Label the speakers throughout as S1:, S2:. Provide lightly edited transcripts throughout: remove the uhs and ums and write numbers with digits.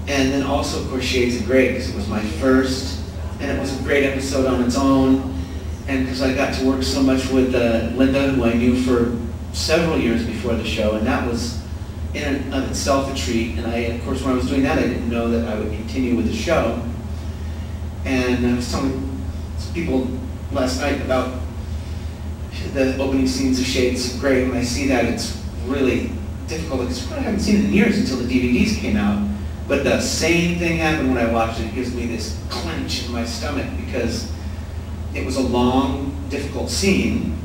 S1: And then also, of course, Shades of Grey, because it was my first, and it was a great episode on its own. And because I got to work so much with Linda, who I knew for several years before the show, and that was in and of itself a treat. And I, of course, when I was doing that, I didn't know that I would continue with the show. And I was telling some people last night about the opening scenes of Shades of Grey. When I see that, it's really difficult, because I haven't seen it in years until the DVDs came out. But the same thing happened when I watched it. It gives me this clench in my stomach, because it was a long, difficult scene.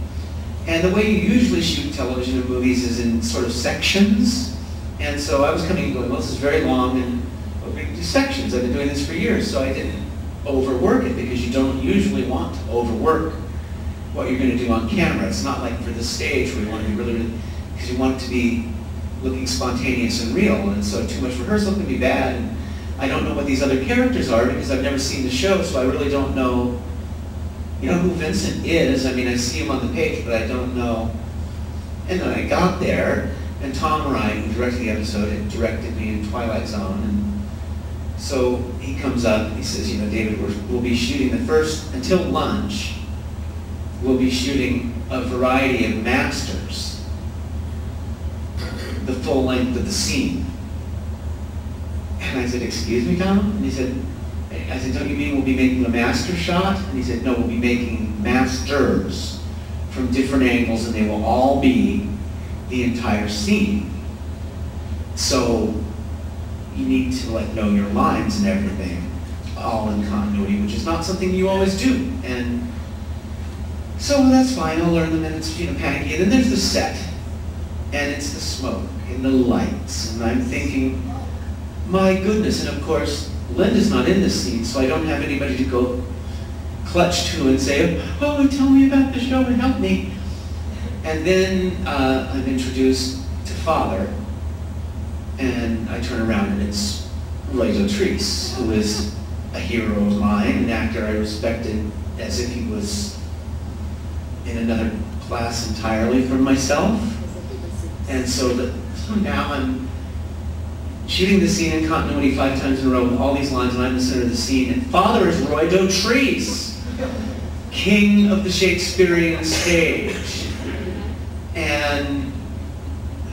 S1: And the way you usually shoot television and movies is in sort of sections. And so I was coming and going, well, this is very long, and we're going to do sections. I've been doing this for years, so I didn't overwork it, because you don't usually want to overwork what you're going to do on camera. It's not like for the stage where you want to be really, because you want it to be looking spontaneous and real, and so too much rehearsal can be bad. And I don't know what these other characters are, because I've never seen the show, so I really don't know, you know, who Vincent is. I mean, I see him on the page, but I don't know. And then I got there, and Tom Ryan, who directed the episode, had directed me in Twilight Zone, and so he comes up and he says, you know, David, we'll be shooting the first, until lunch, we'll be shooting a variety of masters, the full length of the scene. And I said, excuse me, Tom? And he said, I said, don't you mean we'll be making a master shot? And he said, no, we'll be making masters from different angles, and they will all be the entire scene. So you need to know your lines and everything, all in continuity, which is not something you always do. And so that's fine, I'll learn them, and it's, you know, panicky. And then there's the set, and it's the smoke and the lights, and I'm thinking, my goodness. And of course, Linda's not in this scene, so I don't have anybody to go clutch to and say, oh, tell me about the show and help me. And then I'm introduced to Father, and I turn around and it's Roy Dotrice, who is a hero of mine, an actor I respected as if he was in another class entirely from myself. And so now I'm shooting the scene in continuity 5 times in a row with all these lines, and I'm the center of the scene. And Father is Roy Dotrice, king of the Shakespearean stage. And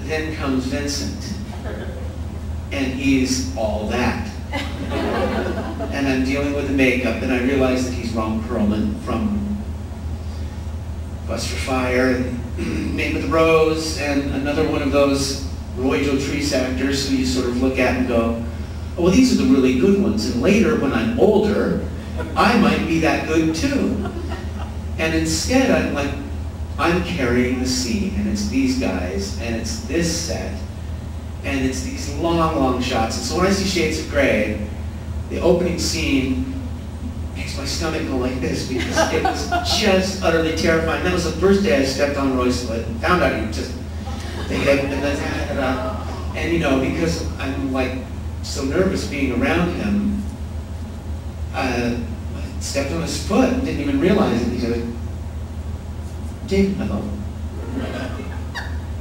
S1: then comes Vincent, and he's all that. And I'm dealing with the makeup, and I realize that he's Ron Perlman from Bust for Fire and Name of the Rose, and another one of those Roy Dotrice actors who you sort of look at and go, oh, well, these are the really good ones, and later when I'm older, I might be that good too. And instead I'm like, I'm carrying the scene, and it's these guys, and it's this set, and it's these long, long shots. And so when I see Shades of Grey, the opening scene makes my stomach go like this, because it was just utterly terrifying. That was the first day I stepped on Roy's foot and found out he was just the hip and the and you know, because I'm like so nervous being around him, I stepped on his foot and didn't even realize it. He said, David, hello.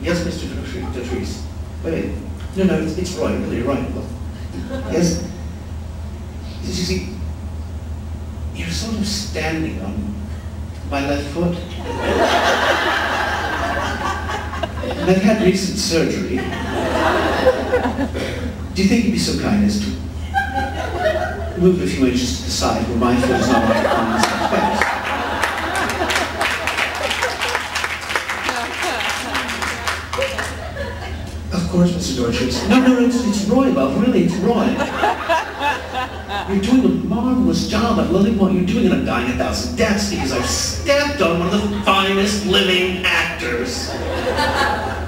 S1: Yes, Mr. Dotrice. Wait. No, it's Roy. Really, you're right. Look. Yes. You see, you're sort of standing on my left foot. And I've had recent surgery. Do you think you'd be so kind as to move a few inches to the side where my foot is not on the space? Of course, Mr. Dotrice. No, it's Roy, love. Really, it's Roy. You're doing a marvelous job. I'm loving what you're doing, and I'm dying 1,000 deaths because I've stepped on one of the finest living actors.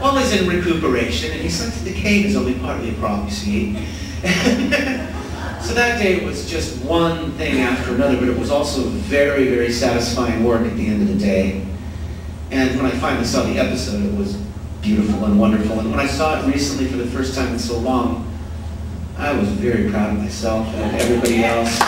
S1: Well, he's in recuperation, and he's like, the cane is only partly a prophecy. So that day was just one thing after another, but it was also very, very satisfying work at the end of the day. And when I finally saw the episode, it was beautiful and wonderful. And when I saw it recently for the first time in so long, I was very proud of myself and of everybody else.